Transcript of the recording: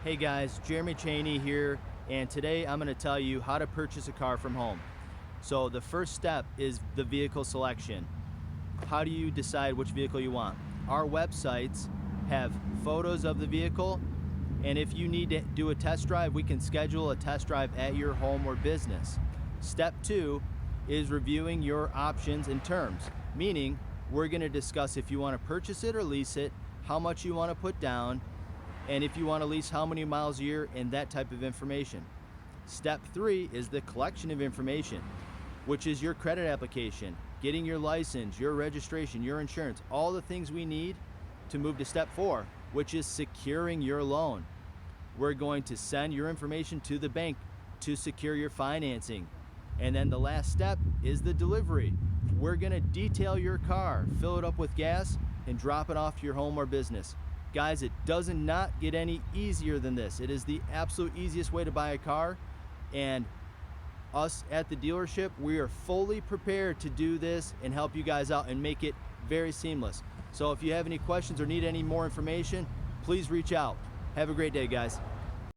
Hey guys, Jeremy Cheney here, and today I'm going to tell you how to purchase a car from home. So the first step is the vehicle selection. How do you decide which vehicle you want? Our websites have photos of the vehicle, and if you need to do a test drive, we can schedule a test drive at your home or business. Step 2 is reviewing your options and terms, meaning we're going to discuss if you want to purchase it or lease it, how much you want to put down, and if you want to lease how many miles a year, and that type of information. Step 3 is the collection of information, which is your credit application, getting your license, your registration, your insurance, all the things we need to move to step 4, which is securing your loan. We're going to send your information to the bank to secure your financing. And then the last step is the delivery. We're going to detail your car, fill it up with gas, and drop it off to your home or business. Guys, it does not get any easier than this. It is the absolute easiest way to buy a car, and us at the dealership, we are fully prepared to do this and help you guys out and make it very seamless. So if you have any questions or need any more information, please reach out. Have a great day, guys.